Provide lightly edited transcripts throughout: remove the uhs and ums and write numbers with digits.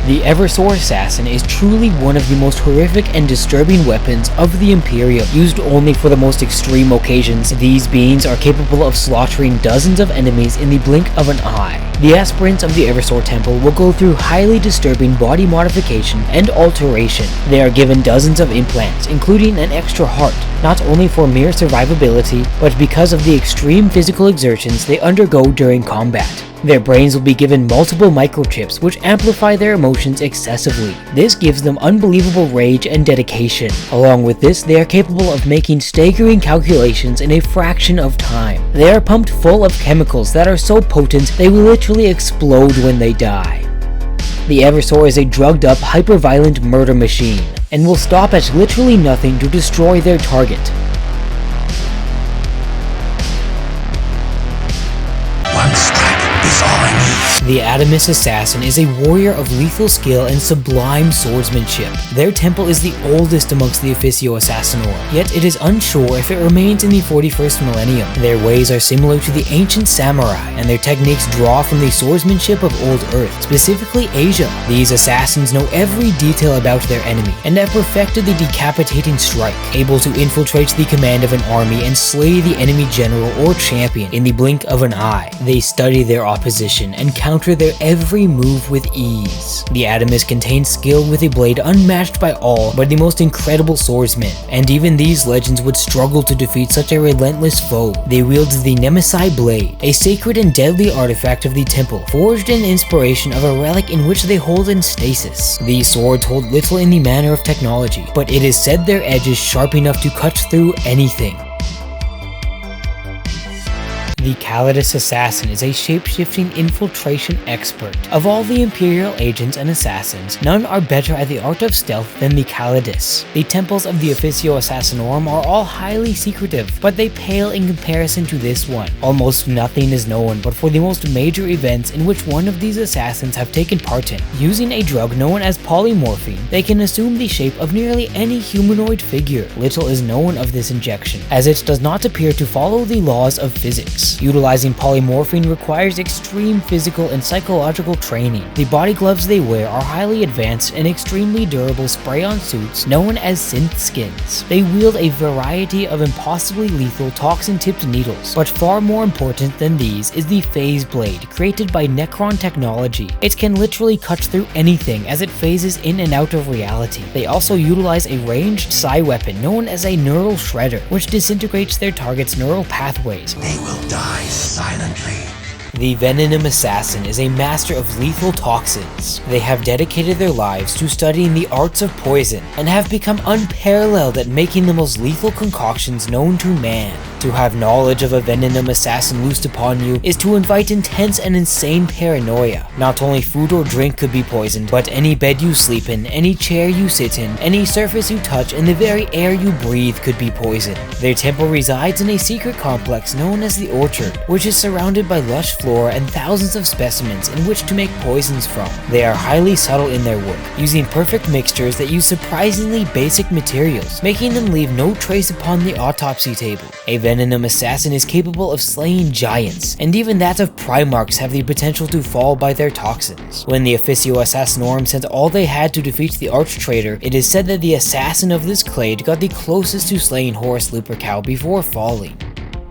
The Eversor Assassin is truly one of the most horrific and disturbing weapons of the Imperial, used only for the most extreme occasions. These beings are capable of slaughtering dozens of enemies in the blink of an eye. The aspirants of the Eversor Temple will go through highly disturbing body modification and alteration. They are given dozens of implants, including an extra heart, not only for mere survivability, but because of the extreme physical exertions they undergo during combat. Their brains will be given multiple microchips which amplify their emotions excessively. This gives them unbelievable rage and dedication. Along with this, they are capable of making staggering calculations in a fraction of time. They are pumped full of chemicals that are so potent they will literally explode when they die. The Eversor is a drugged up, hyper-violent murder machine, and will stop at literally nothing to destroy their target. One strike is all I need. The Adamus Assassin is a warrior of lethal skill and sublime swordsmanship. Their temple is the oldest amongst the Officio Assassinorum, yet it is unsure if it remains in the 41st millennium. Their ways are similar to the ancient samurai, and their techniques draw from the swordsmanship of Old Earth, specifically Asia. These assassins know every detail about their enemy, and have perfected the decapitating strike, able to infiltrate the command of an army and slay the enemy general or champion in the blink of an eye. They study their opposition and counter their every move with ease. The Adamus contains skill with a blade unmatched by all but the most incredible swordsmen, and even these legends would struggle to defeat such a relentless foe. They wield the Nemesis blade, a sacred and deadly artifact of the temple, forged in inspiration of a relic in which they hold in stasis. These swords hold little in the manner of technology, but it is said their edge is sharp enough to cut through anything. The Calidus Assassin is a shape-shifting infiltration expert. Of all the Imperial agents and assassins, none are better at the art of stealth than the Calidus. The temples of the Officio Assassinorum are all highly secretive, but they pale in comparison to this one. Almost nothing is known but for the most major events in which one of these assassins have taken part in. Using a drug known as polymorphine, they can assume the shape of nearly any humanoid figure. Little is known of this injection, as it does not appear to follow the laws of physics. Utilizing polymorphine requires extreme physical and psychological training. The body gloves they wear are highly advanced and extremely durable spray-on suits known as synth skins. They wield a variety of impossibly lethal toxin-tipped needles, but far more important than these is the phase blade created by Necron technology. It can literally cut through anything as it phases in and out of reality. They also utilize a ranged psi weapon known as a neural shredder, which disintegrates their target's neural pathways. They will die silently. The Venom Assassin is a master of lethal toxins. They have dedicated their lives to studying the arts of poison and have become unparalleled at making the most lethal concoctions known to man. To have knowledge of a Venom Assassin loosed upon you is to invite intense and insane paranoia. Not only food or drink could be poisoned, but any bed you sleep in, any chair you sit in, any surface you touch, and the very air you breathe could be poisoned. Their temple resides in a secret complex known as the Orchard, which is surrounded by lush flora and thousands of specimens in which to make poisons from. They are highly subtle in their work, using perfect mixtures that use surprisingly basic materials, making them leave no trace upon the autopsy table. A Venom Assassin is capable of slaying giants, and even that of Primarchs have the potential to fall by their toxins. When the Officio Assassinorum sent all they had to defeat the Arch-Traitor, it is said that the assassin of this clade got the closest to slaying Horus Lupercal before falling.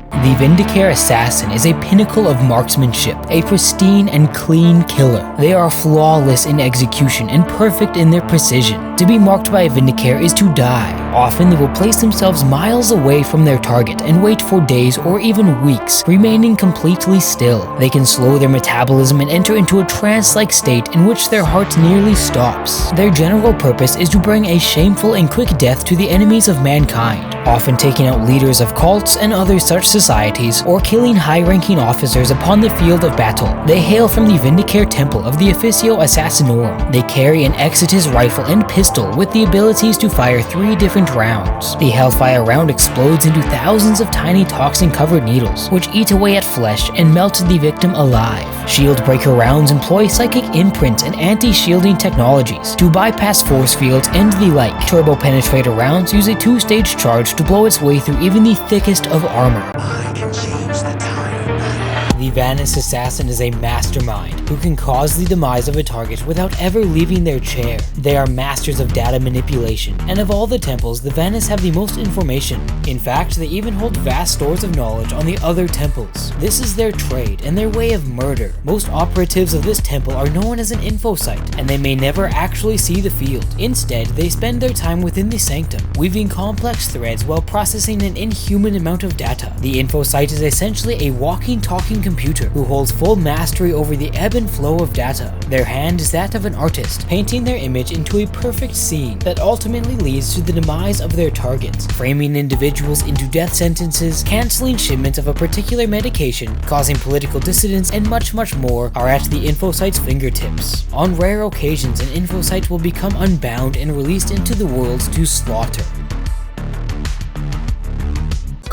The Vindicare Assassin is a pinnacle of marksmanship, a pristine and clean killer. They are flawless in execution and perfect in their precision. To be marked by a Vindicare is to die. Often they will place themselves miles away from their target and wait for days or even weeks, remaining completely still. They can slow their metabolism and enter into a trance-like state in which their heart nearly stops. Their general purpose is to bring a shameful and quick death to the enemies of mankind, often taking out leaders of cults and other such societies, or killing high-ranking officers upon the field of battle. They hail from the Vindicare Temple of the Officio Assassinorum. They carry an Exitus rifle and pistol with the abilities to fire 3 different rounds. The Hellfire round explodes into thousands of tiny toxin-covered needles, which eat away at flesh and melt the victim alive. Shieldbreaker rounds employ psychic imprint and anti-shielding technologies to bypass force fields and the like. Turbo Penetrator rounds use a 2-stage charge to blow its way through even the thickest of armor. I can change the tide. The Vannis Assassin is a mastermind who can cause the demise of a target without ever leaving their chair. They are masters of data manipulation, and of all the temples, the Vannis have the most information. In fact, they even hold vast stores of knowledge on the other temples. This is their trade and their way of murder. Most operatives of this temple are known as an info site, and they may never actually see the field. Instead, they spend their time within the sanctum, weaving complex threads while processing an inhuman amount of data. The info site is essentially a walking, talking computer who holds full mastery over the ebb and flow of data. Their hand is that of an artist, painting their image into a perfect scene that ultimately leads to the demise of their targets, framing individuals into death sentences, canceling shipments of a particular medication, causing political dissidents, and much more are at the info site's fingertips. On rare occasions, an info site will become unbound and released into the world to slaughter.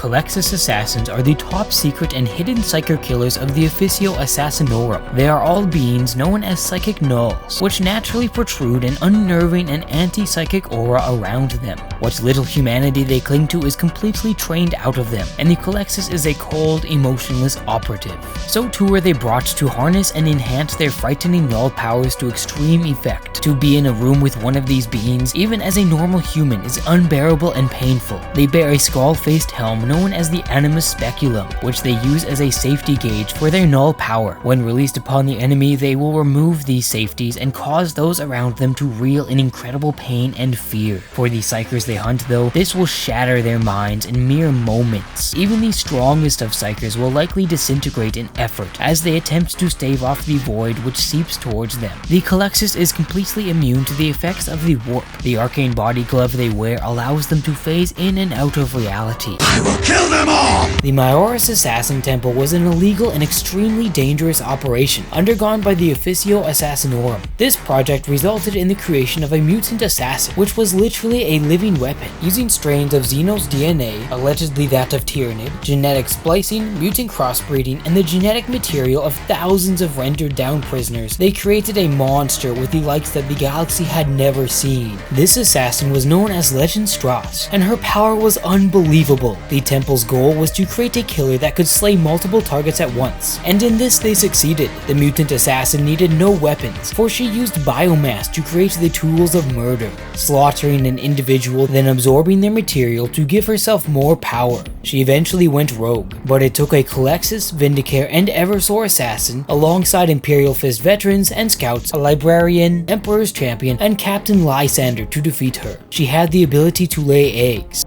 Colexis Assassins are the top secret and hidden psyker killers of the Officio Assassinorum. They are all beings known as psychic nulls, which naturally protrude an unnerving and anti-psychic aura around them. What little humanity they cling to is completely trained out of them, and the Colexis is a cold, emotionless operative. So too are they brought to harness and enhance their frightening null powers to extreme effect. To be in a room with one of these beings, even as a normal human, is unbearable and painful. They bear a skull-faced helm known as the Adamus speculum, which they use as a safety gauge for their null power. When released upon the enemy, they will remove these safeties and cause those around them to reel in incredible pain and fear. For the psychers they hunt though, this will shatter their minds in mere moments. Even the strongest of psychers will likely disintegrate in effort as they attempt to stave off the void which seeps towards them. The Colexis is completely immune to the effects of the warp. The arcane body glove they wear allows them to phase in and out of reality. I will kill them all! The Maioris Assassin Temple was an illegal and extremely dangerous operation undergone by the Officio Assassinorum. This project resulted in the creation of a mutant assassin, which was literally a living weapon. Using strains of xenos DNA, allegedly that of Tyrannid, genetic splicing, mutant crossbreeding, and the genetic material of thousands of rendered down prisoners, they created a monster with the likes that the galaxy had never seen. This assassin was known as Legend Strauss, and her power was unbelievable. The temple's goal was to create a killer that could slay multiple targets at once, and in this they succeeded. The mutant assassin needed no weapons, for she used biomass to create the tools of murder, slaughtering an individual, then absorbing their material to give herself more power. She eventually went rogue, but it took a Colexis, Vindicare, and Eversor assassin, alongside Imperial Fist veterans and scouts, a librarian, Emperor's champion, and Captain Lysander to defeat her. She had the ability to lay eggs.